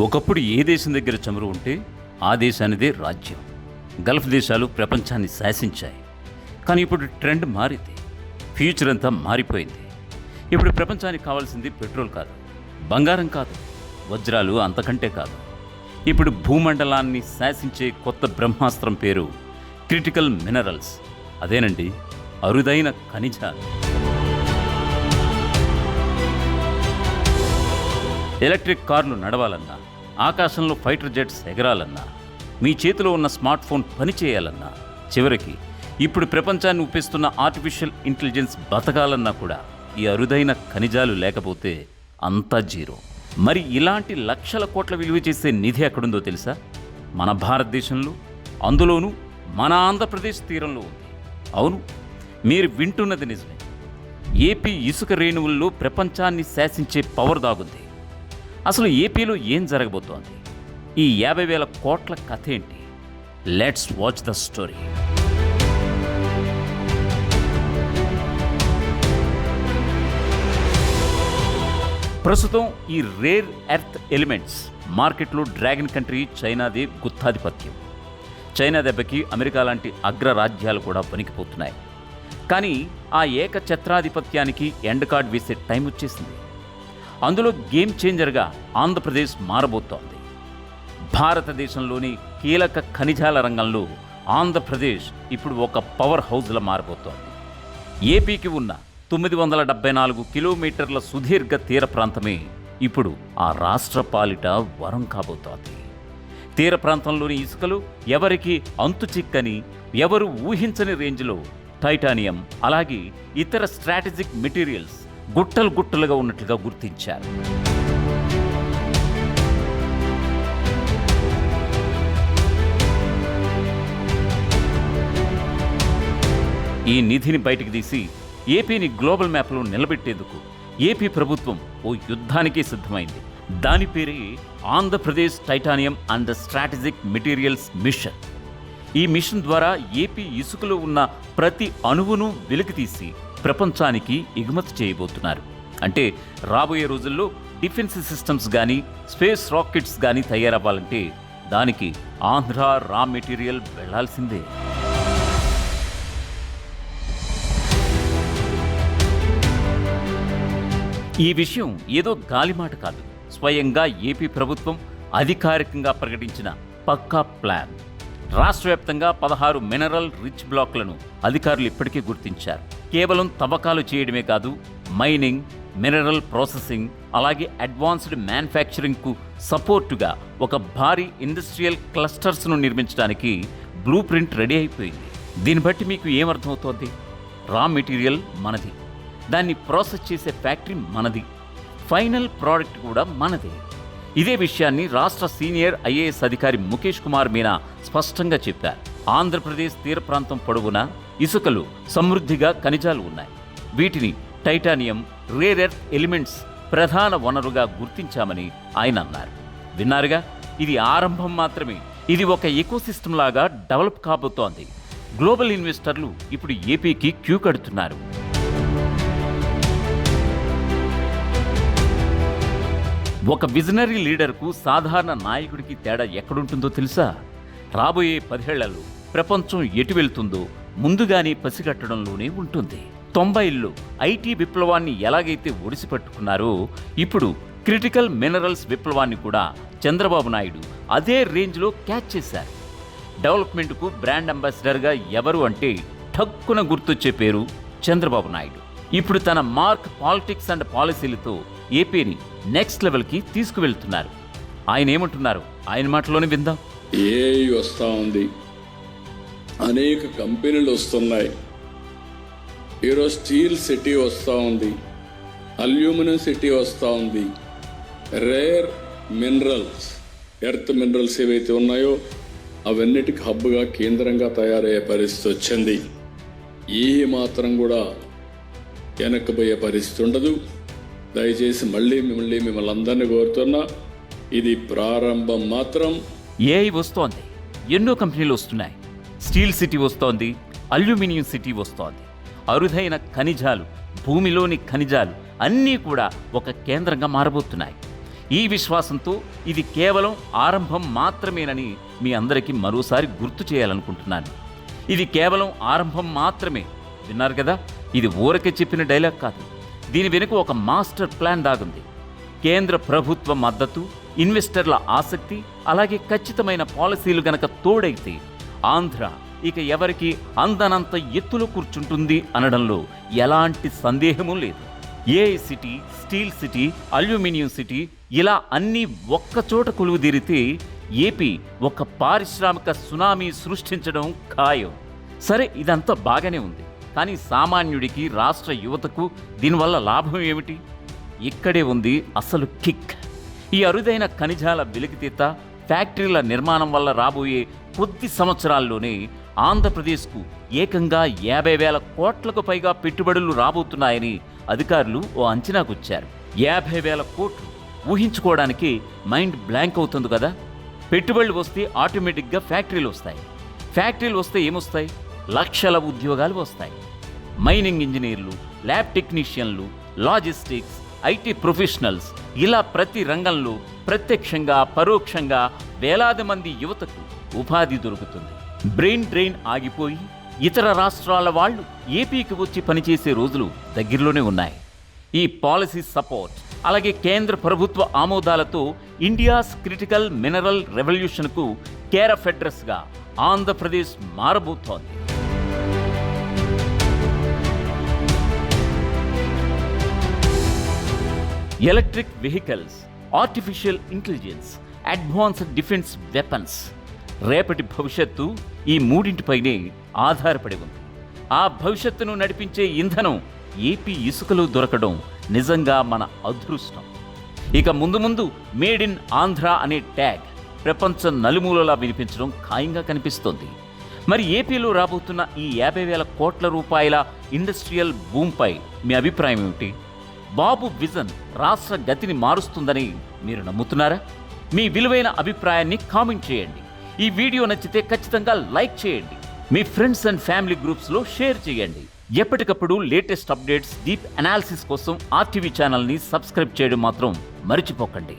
ఒకప్పుడు ఏ దేశం దగ్గర చమురు ఉంటే ఆ దేశానిదే రాజ్యం. గల్ఫ్ దేశాలు ప్రపంచాన్ని శాసించాయి. కానీ ఇప్పుడు ట్రెండ్ మారింది. ఫ్యూచర్ అంతా మారిపోయింది. ఇప్పుడు ప్రపంచానికి కావాల్సింది పెట్రోల్ కాదు, బంగారం కాదు, వజ్రాలు అంతకంటే కాదు. ఇప్పుడు భూమండలాన్ని శాసించే కొత్త బ్రహ్మాస్త్రం పేరు క్రిటికల్ మినరల్స్. అదేనండి, అరుదైన ఖనిజాలు. ఎలక్ట్రిక్ కార్లు నడవాలన్నా, ఆకాశంలో ఫైటర్ జెట్స్ ఎగరాలన్నా, మీ చేతిలో ఉన్న స్మార్ట్ ఫోన్ పనిచేయాలన్నా, చివరికి ఇప్పుడు ప్రపంచాన్ని ఊపిస్తున్న ఆర్టిఫిషియల్ ఇంటెలిజెన్స్ బతకాలన్నా కూడా ఈ అరుదైన ఖనిజాలు లేకపోతే అంతా జీరో. మరి ఇలాంటి లక్షల కోట్ల విలువ చేసే నిధి ఎక్కడుందో తెలుసా? మన భారతదేశంలో, అందులోనూ మన ఆంధ్రప్రదేశ్ తీరంలో ఉంది. అవును, మీరు వింటున్నది నిజమే. ఏపీ ఇసుక రేణువుల్లో ప్రపంచాన్ని శాసించే పవర్ దాగుంది. అసలు ఏపీలో ఏం జరగబోతోంది? ఈ 50,000 కోట్ల కథ ఏంటి? Let's watch the story. ప్రస్తుతం ఈ రేర్ ఎర్త్ ఎలిమెంట్స్ మార్కెట్లో డ్రాగన్ కంట్రీ చైనాదే గుత్తాధిపత్యం. చైనా దెబ్బకి అమెరికా లాంటి అగ్రరాజ్యాలు కూడా వణికిపోతున్నాయి. కానీ ఆ ఏకఛత్రాధిపత్యానికి ఎండ్ కార్డ్ వేసే టైం వచ్చేసింది. అందులో గేమ్ చేంజర్గా ఆంధ్రప్రదేశ్ మారబోతోంది. భారతదేశంలోని కీలక ఖనిజాల రంగంలో ఆంధ్రప్రదేశ్ ఇప్పుడు ఒక పవర్ హౌస్లా మారబోతోంది. ఏపీకి ఉన్న 974 కిలోమీటర్ల సుదీర్ఘ తీర ప్రాంతమే ఇప్పుడు ఆ రాష్ట్ర పాలిట వరం కాబోతోంది. తీర ప్రాంతంలోని ఇసుకలు ఎవరికి అంతు చిక్కని, ఎవరు ఊహించని రేంజ్లో టైటానియం, అలాగే ఇతర స్ట్రాటజిక్ మెటీరియల్స్ గుట్టలు గుట్టలుగా ఉన్నట్లుగా గుర్తించారు. ఈ నిధిని బయటికి తీసి ఏపీని గ్లోబల్ మ్యాప్లో నిలబెట్టేందుకు ఏపీ ప్రభుత్వం ఓ యుద్ధానికే సిద్ధమైంది. దాని పేరే Andhra Pradesh titanium and strategic materials mission. ఈ మిషన్ ద్వారా ఏపీ ఇసుకలో ఉన్న ప్రతి అణువును వెలికితీసి ప్రపంచానికి ఎగుమతి చేయబోతున్నారు. అంటే రాబోయే రోజుల్లో డిఫెన్స్ సిస్టమ్స్ కానీ, స్పేస్ రాకెట్స్ కానీ తయారవ్వాలంటే దానికి ఆంధ్ర రా మెటీరియల్ వెళ్లాల్సిందే. ఈ విషయం ఏదో గాలిమాట కాదు. స్వయంగా ఏపీ ప్రభుత్వం అధికారికంగా ప్రకటించిన పక్కా ప్లాన్. రాష్ట్ర వ్యాప్తంగా 16 మినరల్ రిచ్ బ్లాక్లను అధికారులు ఇప్పటికే గుర్తించారు. కేవలం తవ్వకాలు చేయడమే కాదు, మైనింగ్, మినరల్ ప్రాసెసింగ్, అలాగే అడ్వాన్స్డ్ మ్యానుఫ్యాక్చరింగ్కు సపోర్టుగా ఒక భారీ ఇండస్ట్రియల్ క్లస్టర్స్ను నిర్మించడానికి బ్లూ ప్రింట్ రెడీ అయిపోయింది. దీన్ని బట్టి మీకు ఏమర్థమవుతోంది? రా మెటీరియల్ మనది, దాన్ని ప్రాసెస్ చేసే ఫ్యాక్టరీ మనది, ఫైనల్ ప్రోడక్ట్ కూడా మనదే. ఇదే విషయాన్ని రాష్ట్ర సీనియర్ ఐఏఎస్ అధికారి ముఖేష్ కుమార్ మీనా స్పష్టంగా చెప్పారు. ఆంధ్రప్రదేశ్ తీర ప్రాంతం పొడవునా ఇసుకలు సమృద్ధిగా ఖనిజాలు ఉన్నాయి. వీటిని టైటానియం, రేర్ ఎర్త్ ఎలిమెంట్స్ ప్రధాన వనరుగా గుర్తించామని ఆయన అన్నారు. విన్నారుగా, ఇది ఆరంభం మాత్రమే. ఇది ఒక ఎకోసిస్టమ్ లాగా డెవలప్ కాబోతోంది. గ్లోబల్ ఇన్వెస్టర్లు ఇప్పుడు ఏపీకి క్యూ కడుతున్నారు. ఒక విజనరీ లీడర్కు సాధారణ నాయకుడికి తేడా ఎక్కడుంటుందో తెలుసా? రాబోయే 10 ఏళ్లలో ప్రపంచం ఎటు వెళ్తుందో ముందుగానే పసిగట్టడంలోనే ఉంటుంది. 90ల్లో ఐటీ విప్లవాన్ని ఎలాగైతే ఒడిసిపట్టుకున్నారో, ఇప్పుడు క్రిటికల్ మినరల్స్ విప్లవాన్ని కూడా చంద్రబాబు నాయుడు అదే రేంజ్లో క్యాచ్ చేశారు. డెవలప్మెంట్కు బ్రాండ్ అంబాసిడర్గా ఎవరు అంటే ఠక్కున గుర్తొచ్చే పేరు చంద్రబాబు నాయుడు. ఇప్పుడు తన మార్క్ పాలిటిక్స్ అండ్ పాలసీలతో ఏపీని నెక్స్ట్ లెవెల్కి తీసుకువెళ్తున్నారు. ఆయన ఏమంటున్నారు? ఆయన మాటలోనే విందాం. ఏఐ వస్తూ ఉంది, అనేక కంపెనీలు వస్తున్నాయి. ఈరోజు స్టీల్ సిటీ వస్తూ ఉంది, అల్యూమినియం సిటీ వస్తూ ఉంది. రేర్ మినరల్స్, ఎర్త్ మినరల్స్ ఏవైతే ఉన్నాయో అవన్నిటికి హబ్గా, కేంద్రంగా తయారయ్యే పరిస్థితి వచ్చింది. ఏ మాత్రం కూడా వెనక్కిపోయే పరిస్థితి ఉండదు. దయచేసి మళ్ళీ మిమ్మల్ని అందరినీ కోరుతున్నా, ఇది ప్రారంభం మాత్రం. ఏఐ వస్తోంది, ఎన్నో కంపెనీలు వస్తున్నాయి. స్టీల్ సిటీ వస్తోంది, అల్యూమినియం సిటీ వస్తోంది. అరుదైన ఖనిజాలు, భూమిలోని ఖనిజాలు అన్నీ కూడా ఒక కేంద్రంగా మారబోతున్నాయి. ఈ విశ్వాసంతో ఇది కేవలం ఆరంభం మాత్రమేనని మీ అందరికీ మరోసారి గుర్తు చేయాలనుకుంటున్నాను. ఇది కేవలం ఆరంభం మాత్రమే. విన్నారు కదా, ఇది ఊరకే చెప్పిన డైలాగ్ కాదు. దీని వెనుక ఒక మాస్టర్ ప్లాన్ దాగుంది. కేంద్ర ప్రభుత్వ మద్దతు, ఇన్వెస్టర్ల ఆసక్తి, అలాగే ఖచ్చితమైన పాలసీలు గనక తోడైతే ఆంధ్ర ఇక ఎవరికి అందనంత ఎత్తులో కూర్చుంటుంది అనడంలో ఎలాంటి సందేహమూ లేదు. AI city, steel city, aluminium city ఇలా అన్నీ ఒక్కచోట కొలువుదీరితే ఏపీ ఒక పారిశ్రామిక సునామీ సృష్టించడం ఖాయం. సరే, ఇదంతా బాగానే ఉంది. కానీ సామాన్యుడికి, రాష్ట్ర యువతకు దీనివల్ల లాభం ఏమిటి? ఇక్కడే ఉంది అసలు కిక్. ఈ అరుదైన ఖనిజాల వెలికితీత, ఫ్యాక్టరీల నిర్మాణం వల్ల రాబోయే కొద్ది సంవత్సరాల్లోనే ఆంధ్రప్రదేశ్కు ఏకంగా 50,000 కోట్లకు పైగా పెట్టుబడులు రాబోతున్నాయని అధికారులు ఓ అంచనాకొచ్చారు. 50,000 కోట్లు ఊహించుకోవడానికి మైండ్ బ్లాంక్ అవుతుంది కదా. పెట్టుబడులు వస్తే ఆటోమేటిక్గా ఫ్యాక్టరీలు వస్తాయి. ఫ్యాక్టరీలు వస్తే ఏమొస్తాయి? లక్షల ఉద్యోగాలు వస్తాయి. మైనింగ్ ఇంజనీర్లు, ల్యాబ్ టెక్నీషియన్లు, లాజిస్టిక్స్, ఐటీ ప్రొఫెషనల్స్ ఇలా ప్రతి రంగంలో ప్రత్యక్షంగా పరోక్షంగా వేలాది మంది యువతకు ఉపాధి దొరుకుతుంది. బ్రెయిన్ డ్రైన్ ఆగిపోయి ఇతర రాష్ట్రాల వాళ్ళు ఏపీకి వచ్చి పనిచేసే రోజులు దగ్గరలోనే ఉన్నాయి. ఈ పాలసీ సపోర్ట్ అలాగే కేంద్ర ప్రభుత్వ ఆమోదాలతో ఇండియాస్ క్రిటికల్ మినరల్ రెవల్యూషన్కు కేర్ ఆఫ్ అడ్రస్గా ఆంధ్రప్రదేశ్ మారబోతోంది. Electric vehicles, artificial intelligence, advanced defence weapons, రేపటి భవిష్యత్తు ఈ మూడింటిపైనే ఆధారపడి ఉంది. ఆ భవిష్యత్తును నడిపించే ఇంధనం ఏపీ ఇసుకలో దొరకడం నిజంగా మన అదృష్టం. ఇక ముందు ముందు మేడ్ ఇన్ ఆంధ్ర అనే ట్యాగ్ ప్రపంచం నలుమూలలా వినిపించడం ఖాయంగా కనిపిస్తోంది. మరి ఏపీలో రాబోతున్న ఈ 50,000 కోట్ల రూపాయల ఇండస్ట్రియల్ బూమ్పై మీ అభిప్రాయం ఏమిటి? బాబు విజన్ రాష్ట్ర గతిని మారుస్తుందని మీరు నమ్ముతున్నారా? మీ విలువైన అభిప్రాయాన్ని కామెంట్ చేయండి. ఈ వీడియో నచ్చితే ఖచ్చితంగా లైక్ చేయండి. మీ ఫ్రెండ్స్ అండ్ ఫ్యామిలీ గ్రూప్స్లో షేర్ చేయండి. ఎప్పటికప్పుడు లేటెస్ట్ అప్డేట్స్, డీప్ అనాలిసిస్ కోసం RTV ఛానల్ని సబ్స్క్రైబ్ చేయడం మాత్రం మర్చిపోకండి.